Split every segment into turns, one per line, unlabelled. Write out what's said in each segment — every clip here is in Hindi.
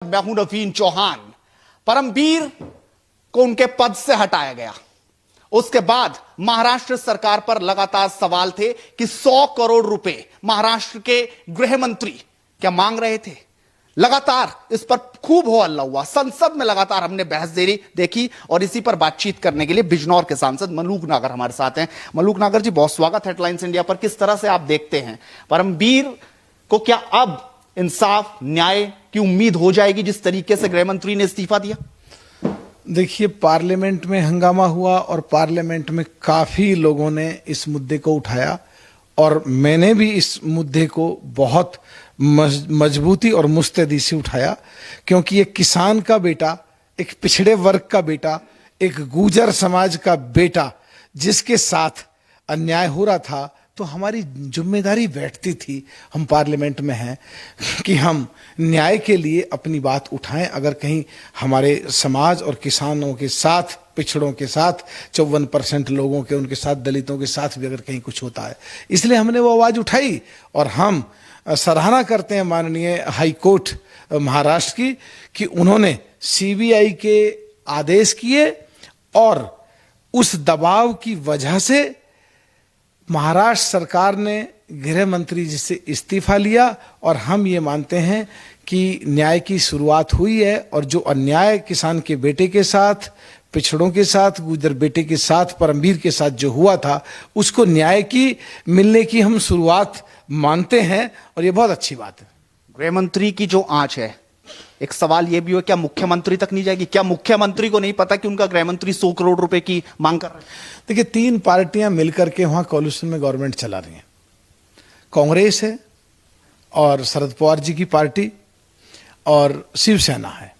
मैं हूं नवीन चौहान। परमबीर को उनके पद से हटाया गया। उसके बाद महाराष्ट्र सरकार पर लगातार सवाल थे कि 100 करोड़ रुपए महाराष्ट्र के गृह मंत्री क्या मांग रहे थे। लगातार इस पर खूब हो हल्ला हुआ। संसद में लगातार हमने बहस देखी और इसी पर बातचीत करने के लिए बिजनौर के सांसद मलूक नागर हमारे साथ हैं। मलूक नागर जी, बहुत स्वागत हेडलाइंस इंडिया पर। किस तरह से आप देखते हैं, परमबीर को क्या अब इंसाफ न्याय की उम्मीद हो जाएगी जिस तरीके से गृह मंत्री ने इस्तीफा दिया?
देखिए, पार्लियामेंट में हंगामा हुआ और पार्लियामेंट में काफी लोगों ने इस मुद्दे को उठाया और मैंने भी इस मुद्दे को बहुत मजबूती और मुस्तैदी से उठाया, क्योंकि एक किसान का बेटा, एक पिछड़े वर्ग का बेटा, एक गुर्जर समाज का बेटा जिसके साथ अन्याय हो रहा था, तो हमारी जिम्मेदारी बैठती थी, हम पार्लियामेंट में हैं, कि हम न्याय के लिए अपनी बात उठाएं। अगर कहीं हमारे समाज और किसानों के साथ, पिछड़ों के साथ, 54% लोगों के, उनके साथ, दलितों के साथ भी अगर कहीं कुछ होता है, इसलिए हमने वो आवाज उठाई। और हम सराहना करते हैं माननीय हाई कोर्ट महाराष्ट्र की कि उन्होंने सीबीआई के आदेश किए और उस दबाव की वजह से महाराष्ट्र सरकार ने गृह मंत्री जी से इस्तीफा लिया। और हम ये मानते हैं कि न्याय की शुरुआत हुई है और जो अन्याय किसान के बेटे के साथ, पिछड़ों के साथ, गुर्जर बेटे के साथ, परमबीर के साथ जो हुआ था, उसको न्याय की मिलने की हम शुरुआत मानते हैं और ये बहुत अच्छी बात है।
गृह मंत्री की जो आंच है, एक सवाल यह भी हो, क्या मुख्यमंत्री तक नहीं जाएगी? क्या मुख्यमंत्री को नहीं पता कि उनका गृह मंत्री 100 करोड़ रुपए की मांग कर रहे हैं?
देखिए, 3 पार्टियां मिलकर के वहां कोalition में गवर्नमेंट चला रही हैं। कांग्रेस है और शरद पवार जी की पार्टी और शिवसेना है,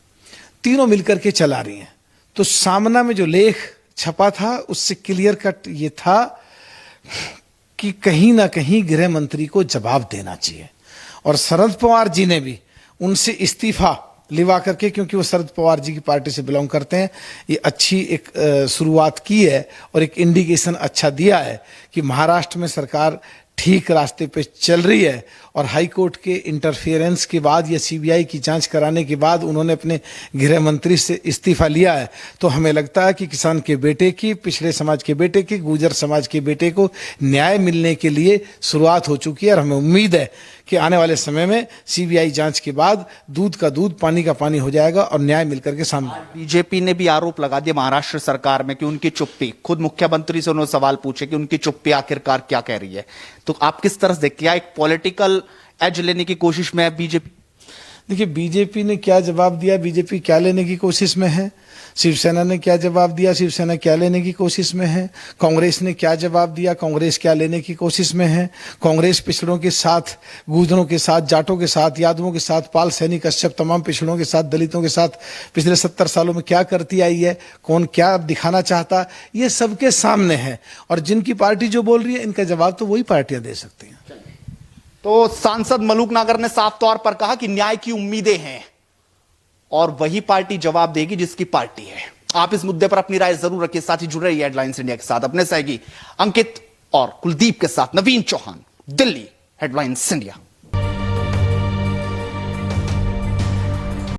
तीनों मिलकर के चला रही हैं। तो सामना में जो लेख छपा था उससे क्लियर कट ये था कि कहीं ना कहीं गृह मंत्री को जवाब देना चाहिए। और शरद पवार जी ने भी उनसे इस्तीफा लिवा करके, क्योंकि वो शरद पवार जी की पार्टी से बिलोंग करते हैं, ये अच्छी एक शुरुआत की है और एक इंडिकेशन अच्छा दिया है कि महाराष्ट्र में सरकार ठीक रास्ते पे चल रही है। और हाई कोर्ट के इंटरफेरेंस के बाद या सीबीआई की जांच कराने के बाद उन्होंने अपने गृह मंत्री से इस्तीफा लिया है। तो हमें लगता है कि किसान के बेटे की, पिछड़े समाज के बेटे की, गुर्जर समाज के बेटे को न्याय मिलने के लिए शुरुआत हो चुकी है। और हमें उम्मीद है कि आने वाले समय में सीबीआई जांच के बाद दूध का दूध, पानी का पानी हो जाएगा और न्याय मिलकर के सामने।
बीजेपी ने भी आरोप लगा दिया महाराष्ट्र सरकार में कि उनकी चुप्पी, खुद मुख्यमंत्री से उन्होंने सवाल पूछे कि उनकी चुप्पी आखिरकार क्या कह रही है। तो आप किस तरह से देखते हैं, एक पॉलिटिकल एज लेने की कोशिश में है बीजेपी?
देखिए, बीजेपी ने क्या जवाब दिया, बीजेपी क्या लेने की कोशिश में है। शिवसेना ने क्या जवाब दिया, शिवसेना क्या लेने की कोशिश में है। कांग्रेस ने क्या जवाब दिया, कांग्रेस क्या लेने की कोशिश में है। कांग्रेस पिछड़ों के साथ, गुर्जरों के साथ, जाटों के साथ, यादवों के साथ, पाल, सैनी, कश्यप, तमाम पिछड़ों के साथ, दलितों के साथ पिछले 70 सालों में क्या करती आई है, कौन क्या दिखाना चाहता, ये सबके सामने है। और जिनकी पार्टी जो बोल रही है, इनका जवाब तो वही पार्टियां दे सकती हैं।
तो सांसद मलूक नागर ने साफ तौर पर कहा कि न्याय की उम्मीदें हैं और वही पार्टी जवाब देगी जिसकी पार्टी है। आप इस मुद्दे पर अपनी राय जरूर रखिए। साथ ही जुड़ रही है हेडलाइंस इंडिया के साथ अपने सहयोगी अंकित और कुलदीप के साथ नवीन चौहान, दिल्ली हेडलाइंस इंडिया।